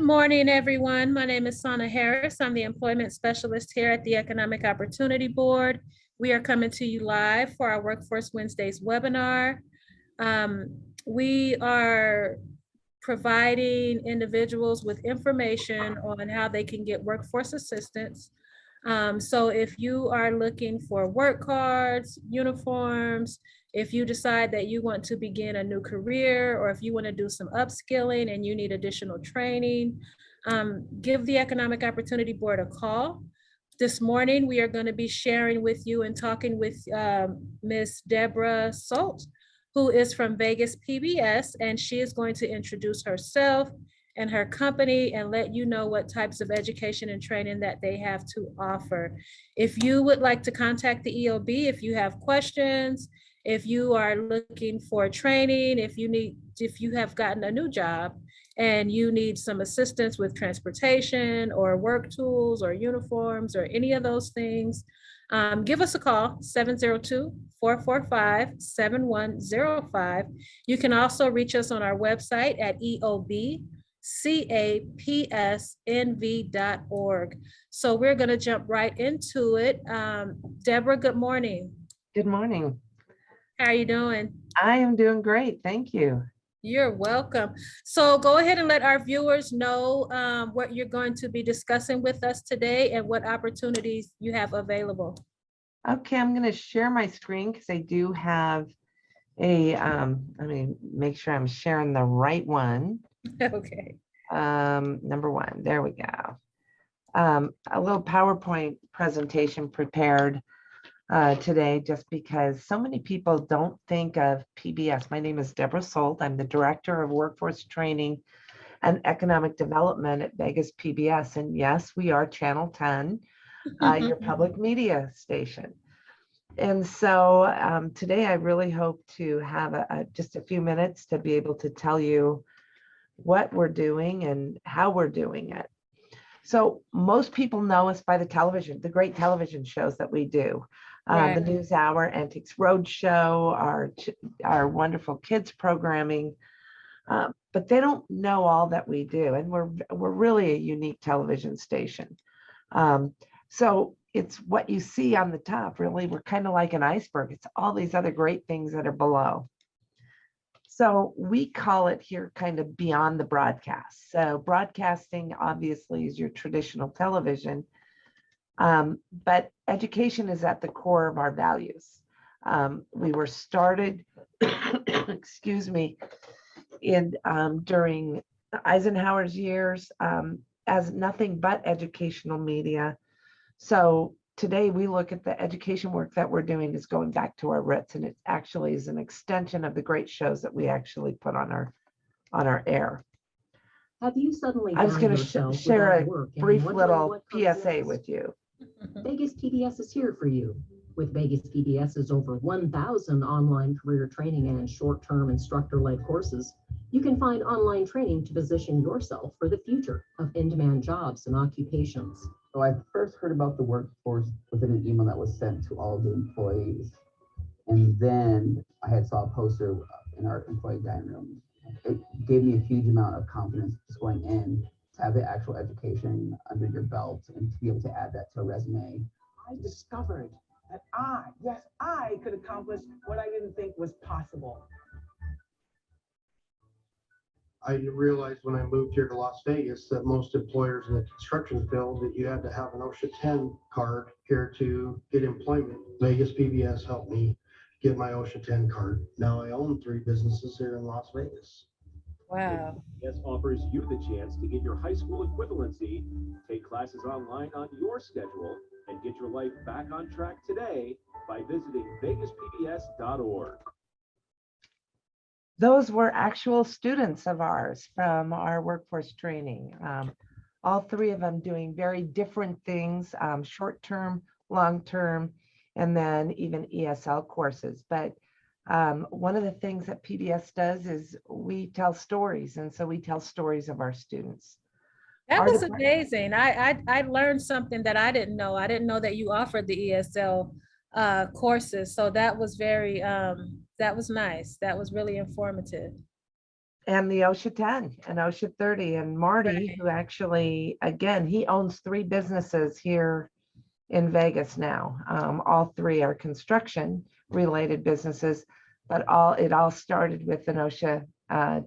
morning, everyone. My name is Sana Harris. I'm the employment specialist here at the Economic Opportunity Board. We are coming to you live for our Workforce Wednesdays webinar. We are providing individuals with information on how they can get workforce assistance. So if you are looking for work cards, uniforms, if you decide that you want to begin a new career, or if you want to do some upskilling and you need additional training, give the Economic Opportunity Board a call. This morning, we are going to be sharing with you and talking with Ms. Deborah Salt, who is from Vegas PBS, and she is going to introduce herself and her company and let you know what types of education and training that they have to offer. If you would like to contact the EOB, if you have questions, if you are looking for training, if you have gotten a new job and you need some assistance with transportation or work tools or uniforms or any of those things, give us a call, 702-445-7105. You can also reach us on our website at eobcapsnv.org. So we're going to jump right into it. Deborah, good morning. Good morning. How are you doing? I am doing great. Thank you. You're welcome. So go ahead and let our viewers know what you're going to be discussing with us today and what opportunities you have available. Okay, I'm going to share my screen because I do have a, let me make sure I'm sharing the right one. Okay. Number one, there we go. A little PowerPoint presentation prepared today, just because so many people don't think of PBS. My name is Deborah Salt. I'm the Director of Workforce Training and Economic Development at Vegas PBS. And yes, we are Channel 10, your public media station. And so today I really hope to have just a few minutes to be able to tell you what we're doing and how we're doing it. So most people know us by the television, the great television shows that we do. Right. The News Hour, Antiques Roadshow, our wonderful kids programming, but they don't know all that we do, and we're really a unique television station. So it's what you see on the top. Really, we're kind of like an iceberg. It's all these other great things that are below. So we call it here kind of beyond the broadcast. So broadcasting obviously is your traditional television. But education is at the core of our values. We were started, excuse me, during Eisenhower's years as nothing but educational media. So today we look at the education work that we're doing is going back to our roots, and it actually is an extension of the great shows that we actually put on our air. Have you suddenly I was going to share a brief little PSA with you. Vegas PBS is here for you. With Vegas PBS's over 1,000 online career training and short-term instructor-led courses, you can find online training to position yourself for the future of in-demand jobs and occupations. So I first heard about the workforce within an email that was sent to all the employees. And then I had saw a poster in our employee dining room. It gave me a huge amount of confidence just going in to have the actual education under your belt and to be able to add that to a resume. I discovered that I could accomplish what I didn't think was possible. I realized when I moved here to Las Vegas that most employers in the construction field that you had to have an OSHA 10 card here to get employment. Vegas PBS helped me get my OSHA 10 card. Now I own 3 businesses here in Las Vegas. Wow. PBS offers you the chance to get your high school equivalency, take classes online on your schedule, and get your life back on track today by visiting vegaspbs.org. Those were actual students of ours from our workforce training. All 3 of them doing very different things, short-term, long-term, and then even ESL courses. But one of the things that PBS does is we tell stories. And so we tell stories of our students. That was amazing. I learned something that I didn't know. I didn't know that you offered the ESL courses. So that was very, that was nice. That was really informative. And the OSHA 10 and OSHA 30, and Marty, Right. who actually, again, he owns 3 businesses here in Vegas now. All 3 are construction related businesses, but it all started with an OSHA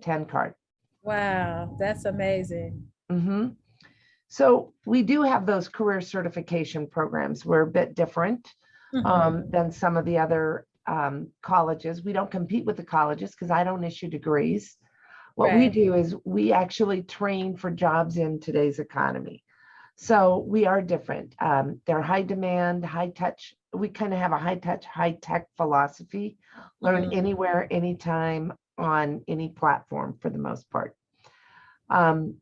10 card. Wow, that's amazing. Mhm. So we do have those career certification programs. We're a bit different Mhm. than some of the other colleges. We don't compete with the colleges because I don't issue degrees. What we Right. do is we actually train for jobs in today's economy. So we are different. They're high demand, high touch. We kind of have a high touch, high tech philosophy. Learn Mhm. anywhere, anytime, on any platform for the most part. Um,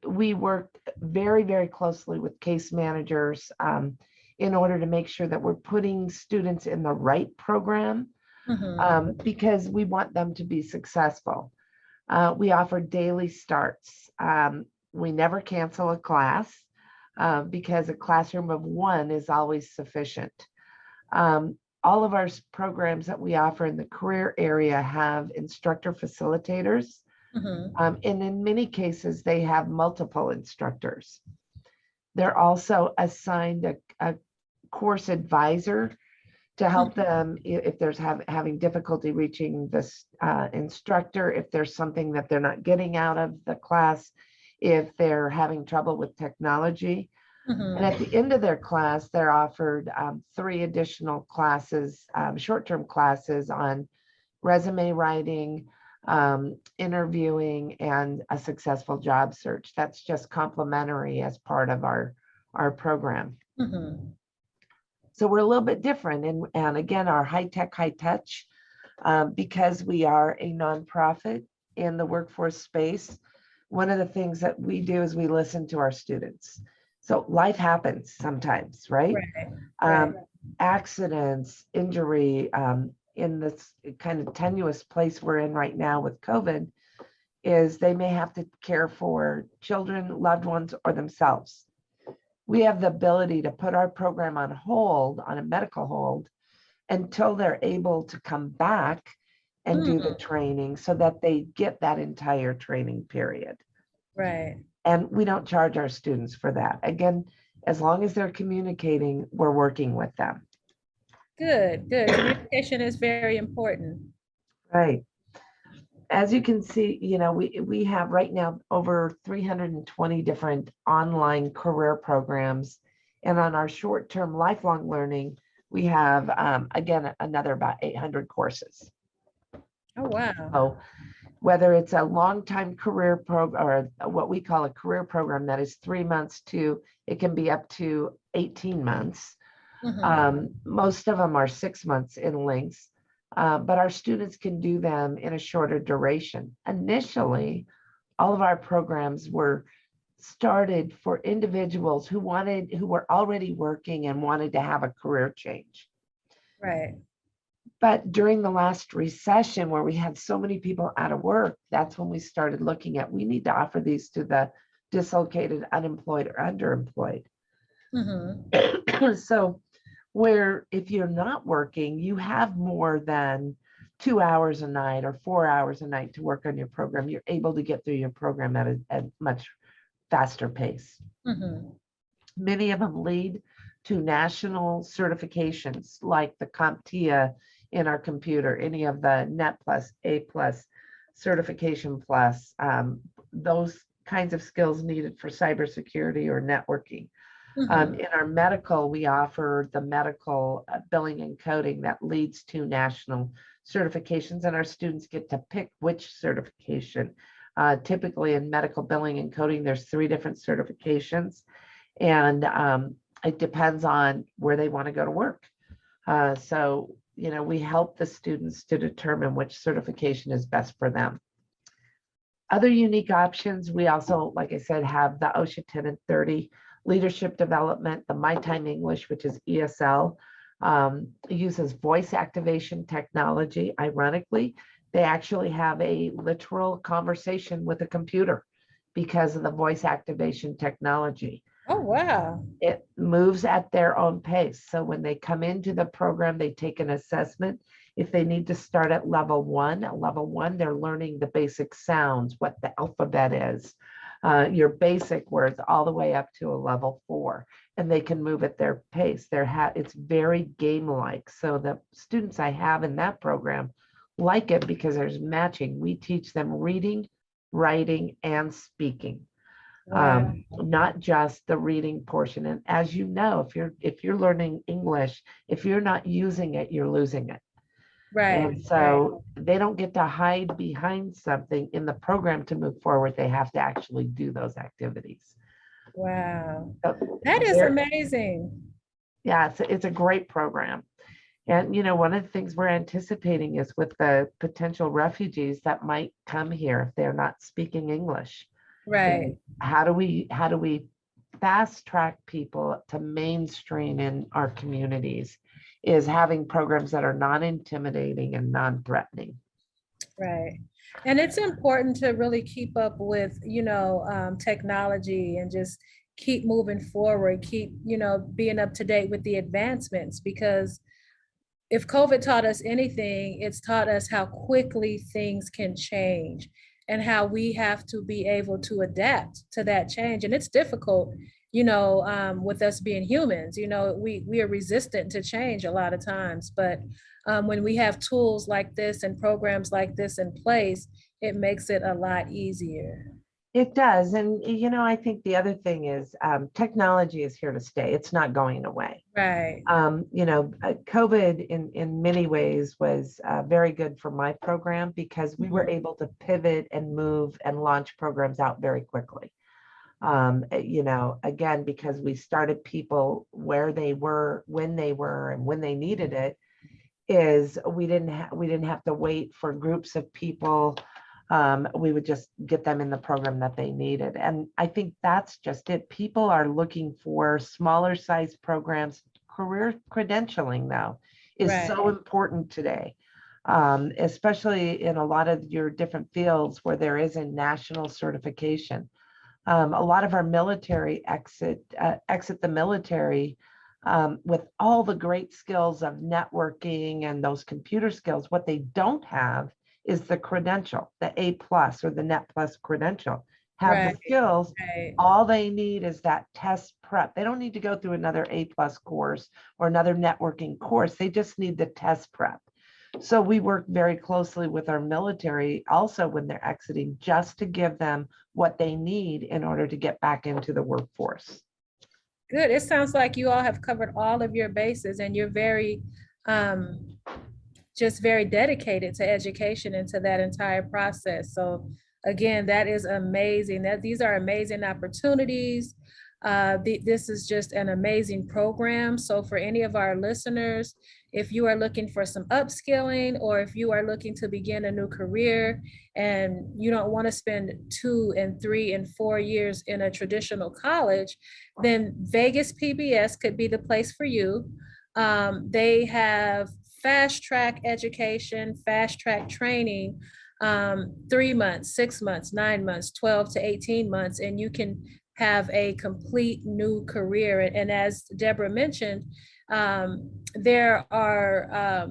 we work very, very closely with case managers in order to make sure that we're putting students in the right program Mhm. because we want them to be successful. We offer daily starts. We never cancel a class because a classroom of 1 is always sufficient. All of our programs that we offer in the career area have instructor facilitators. Mhm. And in many cases, they have multiple instructors. They're also assigned a course advisor to help them if there's having difficulty reaching this instructor, if there's something that they're not getting out of the class, if they're having trouble with technology. And at the Mhm. end of their class, they're offered 3 additional classes, short-term classes on resume writing, interviewing, and a successful job search. That's just complimentary as part of our program. Mhm. So we're a little bit different. And again, our high tech, high touch, because we are a nonprofit in the workforce space, one of the things that we do is we listen to our students. So life happens sometimes, right? Right. Right. Accidents, injury, in this kind of tenuous place we're in right now with COVID, is they may have to care for children, loved ones, or themselves. We have the ability to put our program on hold, on a medical hold, until they're able to come back and do the Mm. training so that they get that entire training period. Right. And we don't charge our students for that. Again, as long as they're communicating, we're working with them. Good, good. Communication is very important. Right. As you can see, we have right now over 320 different online career programs. And on our short-term lifelong learning, we have, again, another about 800 courses. Oh, wow. So whether it's a long-time career program or what we call a career program that is 3 months to, it can be up to 18 months. Mhm. Most of them are 6 months in length, but our students can do them in a shorter duration. Initially, all of our programs were started for individuals who were already working and wanted to have a career change. Right. But during the last recession, where we had so many people out of work, that's when we started looking at, we need to offer these to the dislocated, unemployed, or underemployed. Mhm. So where if you're not working, you have more than 2 hours a night or 4 hours a night to work on your program, you're able to get through your program at a much faster pace. Mhm. Many of them lead to national certifications like the CompTIA in our computer, any of the Net Plus, A Plus, Certification Plus, those kinds of skills needed for cybersecurity or networking. Mhm. In our medical, we offer the medical billing and coding that leads to national certifications, and our students get to pick which certification. Typically in medical billing and coding, there's 3 different certifications, and it depends on where they want to go to work. So, we help the students to determine which certification is best for them. Other unique options, we also, like I said, have the OSHA 10 and 30 leadership development, the My Time English, which is ESL, uses voice activation technology. Ironically, they actually have a literal conversation with a computer because of the voice activation technology. Oh, wow. It moves at their own pace. So when they come into the program, they take an assessment If they need to start at level one, they're learning the basic sounds, what the alphabet is, your basic words, all the way up to a level 4, and they can move at their pace. It's very game-like. So the students I have in that program like it because there's matching. We teach them reading, writing, and speaking. Wow. Not just the reading portion. And as you know, if you're learning English, if you're not using it, you're losing it. Right. And so they don't get to hide behind something in the program to move forward. They have to actually do those activities. Wow. So That is amazing. yeah, it's a great program. And, one of the things we're anticipating is with the potential refugees that might come here if they're not speaking English. Right. How do we fast track people to mainstream in our communities is having programs that are non-intimidating and non-threatening. Right. And it's important to really keep up with, technology and just keep moving forward, keep, being up to date with the advancements, because if COVID taught us anything, it's taught us how quickly things can change and how we have to be able to adapt to that change. And it's difficult, with us being humans, we are resistant to change a lot of times. But when we have tools like this and programs like this in place, it makes it a lot easier. It does. And, I think the other thing is technology is here to stay. It's not going away. Right. COVID in many ways was very good for my program because we were able to pivot and move and launch programs out very quickly. Again, because we started people where they were, when they were, and when they needed it, is we didn't have to wait for groups of people. We would just get them in the program that they needed. And I think that's just it. People are looking for smaller size programs. Career credentialing, though, is so important today, especially in a lot of your different fields where there is a national certification. A lot of our military exit the military with all the great skills of networking and those computer skills. What they don't have is the credential, the A+ or the Net Plus credential. Have the skills. All they need is that test prep. They don't need to go through another A+ course or another networking course. They just need the test prep. So we work very closely with our military also when they're exiting, just to give them what they need in order to get back into the workforce. Good. It sounds like you all have covered all of your bases and you're very, just very dedicated to education and to that entire process. So again, that is amazing. These are amazing opportunities. This is just an amazing program. So for any of our listeners, if you are looking for some upskilling, or if you are looking to begin a new career and you don't want to spend 2 and 3 and 4 years in a traditional college, then Vegas PBS could be the place for you. They have fast track education, fast track training, 3 months, 6 months, 9 months, 12 to 18 months, and you can have a complete new career. And as Deborah mentioned, there are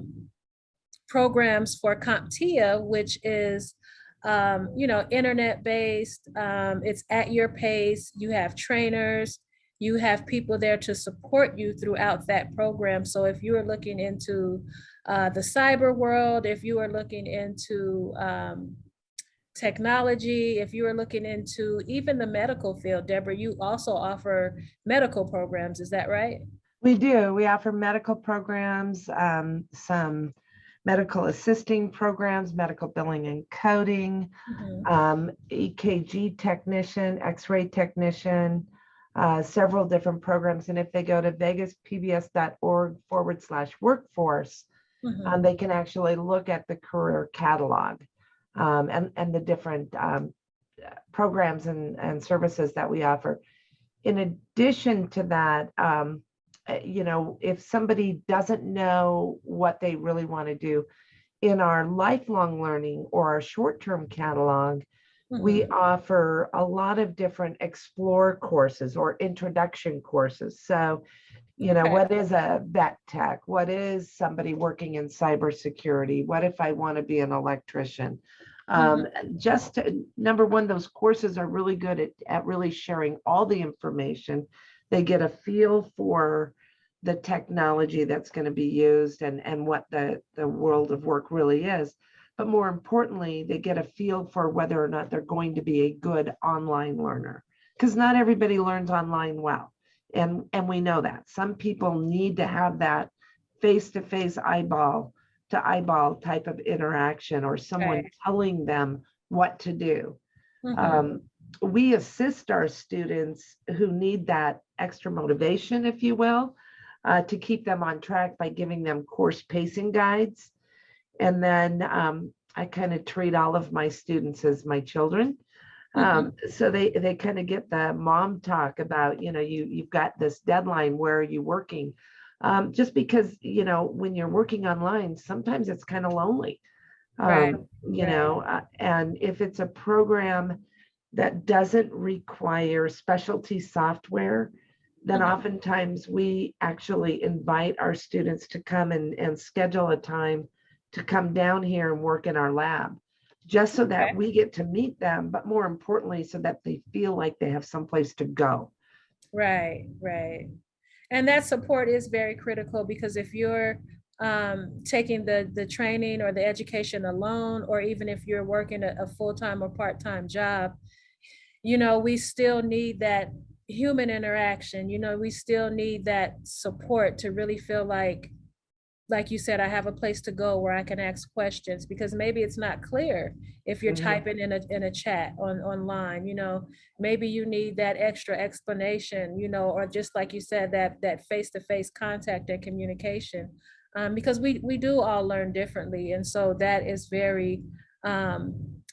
programs for CompTIA, which is internet-based. It's at your pace. You have trainers. You have people there to support you throughout that program. So if you are looking into the cyber world, if you are looking into technology, if you are looking into even the medical field, Deborah, you also offer medical programs, is that right? We do. We offer medical programs, some medical assisting programs, medical billing and coding, EKG technician, X-ray technician, several different programs. And if they go to vegaspbs.org/workforce, they can actually look at the career catalog and the different programs and services that we offer. In addition to that, if somebody doesn't know what they really want to do, in our lifelong learning or our short-term catalog, we offer a lot of different explore courses or introduction courses. So You know, Okay. what is a vet tech? What is somebody working in cybersecurity? What if I want to be an electrician? Just number one, those courses are really good at really sharing all the information. They get a feel for the technology that's going to be used and what the world of work really is. But more importantly, they get a feel for whether or not they're going to be a good online learner, because not everybody learns online well. And we know that some people need to have that face-to-face, eyeball to eyeball type of interaction, or someone Right. telling them what to do. Mhm. We assist our students who need that extra motivation, if you will, to keep them on track by giving them course pacing guides. And then I kind of treat all of my students as my children. So they kind of get the mom talk about, you know, you've got this deadline, where are you working? Just because, you know, when you're working online, sometimes it's kind of lonely. Right. You know, and if it's a program that doesn't require specialty software, then oftentimes we actually invite our students to come and schedule a time to come down here and work in our lab, just so that we get to meet them, but more importantly, so that they feel like they have someplace to go. Right, right. And that support is very critical, because if you're taking the training or the education alone, or even if you're working a full-time or part-time job, you know, we still need that human interaction. You know, we still need that support to really feel like you said, I have a place to go where I can ask questions, because maybe it's not clear if you're typing in a chat online. You know, maybe you need that extra explanation, you know, or just like you said, that face-to-face contact and communication, because we do all learn differently. And so that is very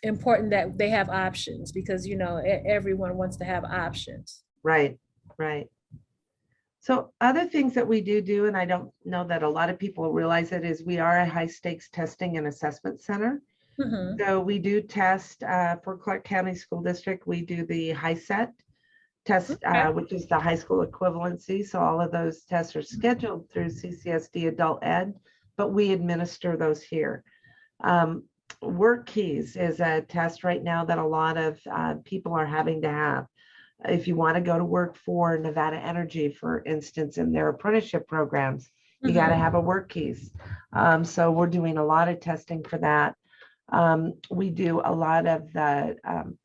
important, that they have options, because, you know, everyone wants to have options. Right, right. So other things that we do, and I don't know that a lot of people realize it, is we are a high stakes testing and assessment center. So we do test for Clark County School District. We do the HiSET test, which is the high school equivalency. So all of those tests are scheduled through CCSD Adult Ed, but we administer those here. Work Keys is a test right now that a lot of people are having to have. If you want to go to work for Nevada Energy, for instance, in their apprenticeship programs, you got to have a Work Keys. So we're doing a lot of testing for that. We do a lot of the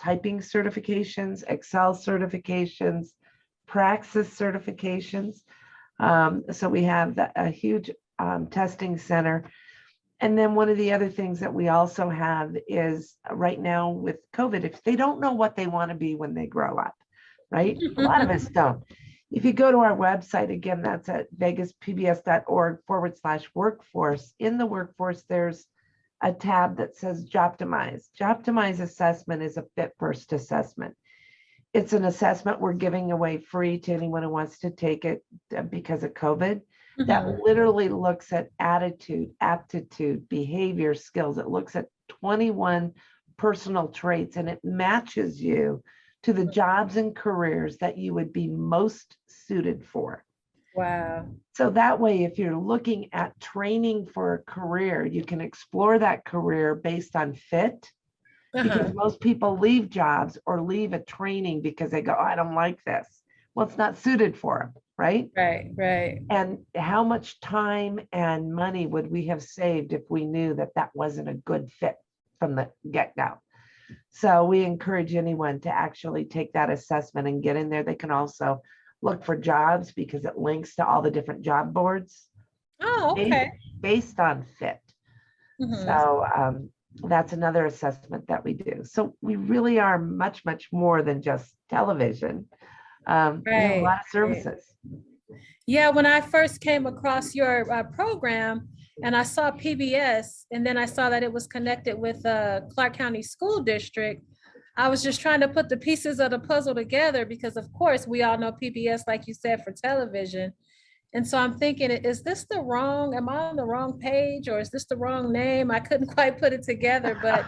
typing certifications, Excel certifications, Praxis certifications. So we have a huge testing center. And then one of the other things that we also have is right now with COVID, if they don't know what they want to be when they grow up, right? A lot of us don't. If you go to our website, again, that's at vegaspbs.org/workforce. In the workforce, there's a tab that says Jobtimize. Jobtimize assessment is a fit first assessment. It's an assessment we're giving away free to anyone who wants to take it because of COVID. That literally looks at attitude, aptitude, behavior, skills. It looks at 21 personal traits, and it matches you to the jobs and careers that you would be most suited for. Wow. So that way, if you're looking at training for a career, you can explore that career based on fit, because most people leave jobs or leave a training because they go, oh, I don't like this. Well, it's not suited for them, right? Right, right. And how much time and money would we have saved if we knew that that wasn't a good fit from the get-go? So we encourage anyone to actually take that assessment and get in there. They can also look for jobs, because it links to all the different job boards. Oh, okay. Based on fit. So that's another assessment that we do. So we really are much, much more than just television. We have a lot of services. Yeah, when I first came across your program and I saw PBS, and then I saw that it was connected with Clark County School District, I was just trying to put the pieces of the puzzle together, because of course we all know PBS, like you said, for television. And so I'm thinking, is this am I on the wrong page, or is this the wrong name? I couldn't quite put it together, but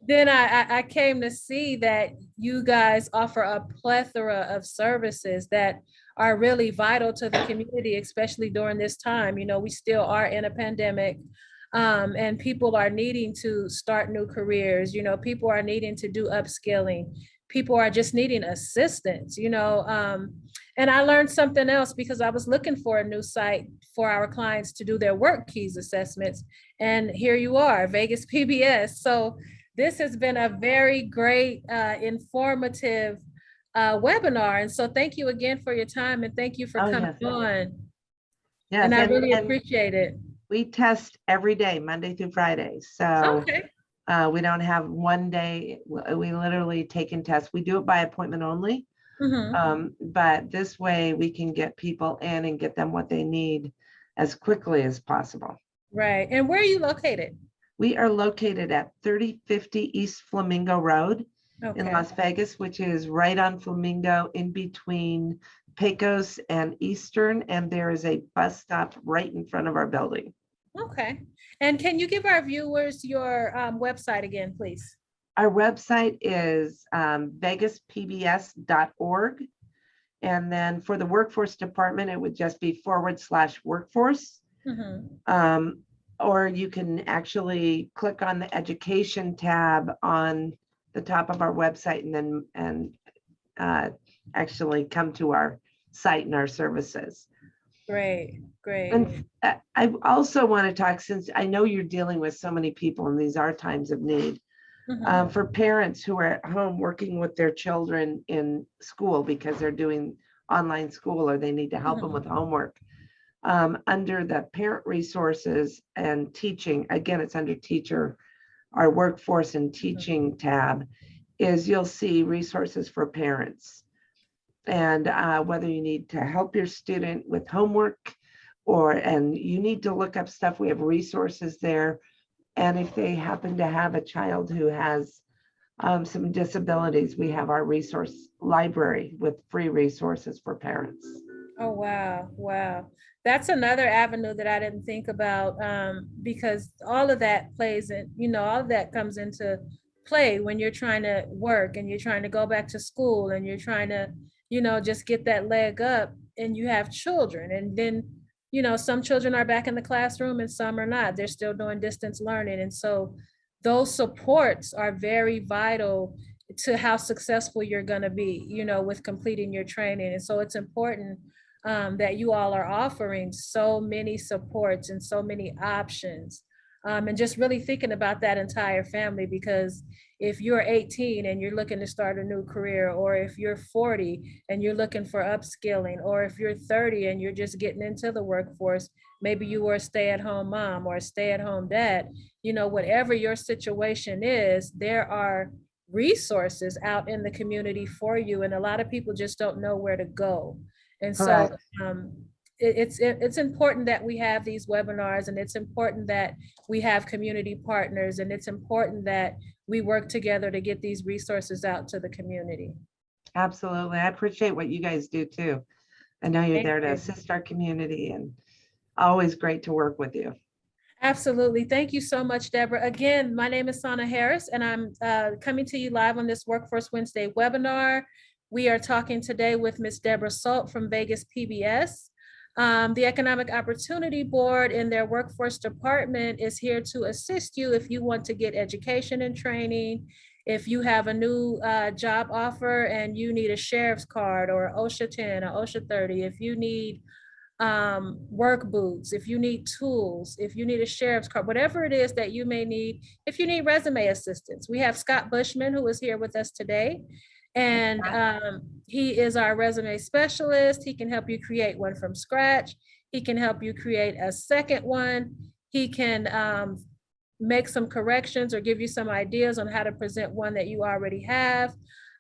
then I came to see that you guys offer a plethora of services that are really vital to the community, especially during this time. You know, we still are in a pandemic, and people are needing to start new careers. You know, people are needing to do upskilling. People are just needing assistance, you know. And I learned something else because I was looking for a new site for our clients to do their work keys assessments. And here you are, Vegas PBS. So this has been a very great, informative webinar. And so thank you again for your time, and thank you for Oh, coming yes. on. Yes, And I really and appreciate it. we test every day, Monday through Friday. So Okay. we don't have one day. We literally take in tests. We do it by appointment only. Mhm. But this way we can get people in and get them what they need as quickly as possible. Right. And where are you located? We are located at 3050 East Flamingo Road in Okay. Las Vegas, which is right on Flamingo in between Pecos and Eastern. And there is a bus stop right in front of our building. Okay. And can you give our viewers your website again, please? Our website is vegaspbs.org. And then for the workforce department, it would just be /workforce. Mhm. Or you can actually click on the education tab on the top of our website and actually come to our site and our services. Great, great. And I also want to talk, since I know you're dealing with so many people and these are times of need, Mhm. for parents who are at home working with their children in school because they're doing online school or they need to help them with homework. Under the parent resources and teaching, again, it's under teacher, our workforce and teaching tab, is you'll see resources for parents. And whether you need to help your student with homework and you need to look up stuff, we have resources there. And if they happen to have a child who has some disabilities, we have our resource library with free resources for parents. Oh, wow. Wow. That's another avenue that I didn't think about, because all of that plays in, you know, all of that comes into play when you're trying to work and you're trying to go back to school and you're trying to, you know, just get that leg up, and you have children. And then, you know, some children are back in the classroom and some are not. They're still doing distance learning. And so those supports are very vital to how successful you're going to be, you know, with completing your training. And so it's important that you all are offering so many supports and so many options, and just really thinking about that entire family. Because if you're 18 and you're looking to start a new career, or if you're 40 and you're looking for upskilling, or if you're 30 and you're just getting into the workforce, maybe you were a stay-at-home mom or a stay-at-home dad, you know, whatever your situation is, there are resources out in the community for you. And a lot of people just don't know where to go. And so Correct. it's important that we have these webinars, and it's important that we have community partners, and it's important that we work together to get these resources out to the community. Absolutely. I appreciate what you guys do too. I know you're Thank there to you. assist our community, and always great to work with you. Absolutely. Thank you so much, Deborah. Again, my name is Sana Harris, and I'm coming to you live on this Workforce Wednesday webinar. We are talking today with Ms. Deborah Salt from Vegas PBS. The Economic Opportunity Board in their workforce department is here to assist you if you want to get education and training, if you have a new job offer and you need a sheriff's card or OSHA 10 or OSHA 30, if you need work boots, if you need tools, if you need a sheriff's card, whatever it is that you may need, if you need resume assistance. We have Scott Bushman, who is here with us today. And he is our resume specialist. He can help you create one from scratch. He can help you create a second one. He can make some corrections or give you some ideas on how to present one that you already have.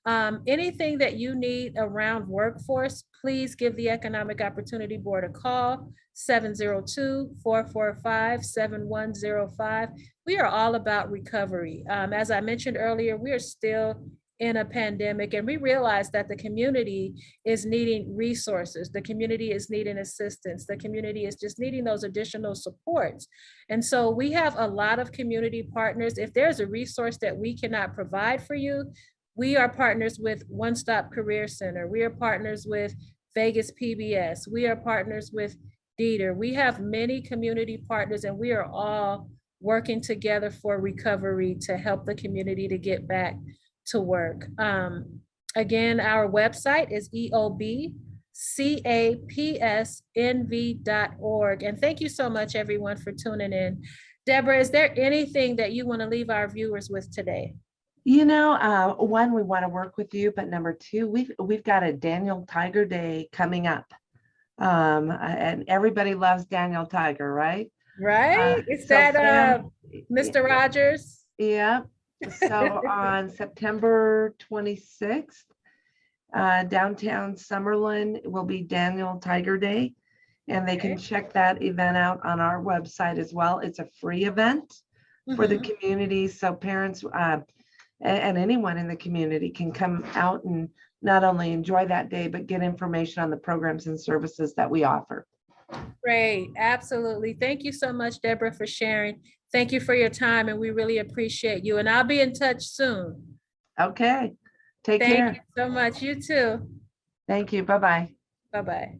Anything that you need around workforce, please give the Economic Opportunity Board a call, 702-445-7105. We are all about recovery. As I mentioned earlier, we are still in a pandemic. And we realize that the community is needing resources. The community is needing assistance. The community is just needing those additional supports. And so we have a lot of community partners. If there's a resource that we cannot provide for you, we are partners with One Stop Career Center. We are partners with Vegas PBS. We are partners with Dieter. We have many community partners, and we are all working together for recovery to help the community to get back to work. Again, our website is eobcapsnv.org. And thank you so much, everyone, for tuning in. Deborah, is there anything that you want to leave our viewers with today? You know, one, we want to work with you, but number two, we've got a Daniel Tiger Day coming up. And everybody loves Daniel Tiger, right? Right? Is So that Sam, Mr. Rogers? yeah. So on September 26th, downtown Summerlin will be Daniel Tiger Day, and they can check that event out on our website as well. It's a free event for the community, so parents and anyone in the community can come out and not only enjoy that day, but get information on the programs and services that we offer. Great, absolutely. Thank you so much, Deborah, for sharing. Thank you for your time, and we really appreciate you. And I'll be in touch soon. Okay, take care. Thank you so much. You too. Thank you. Bye-bye. Bye-bye.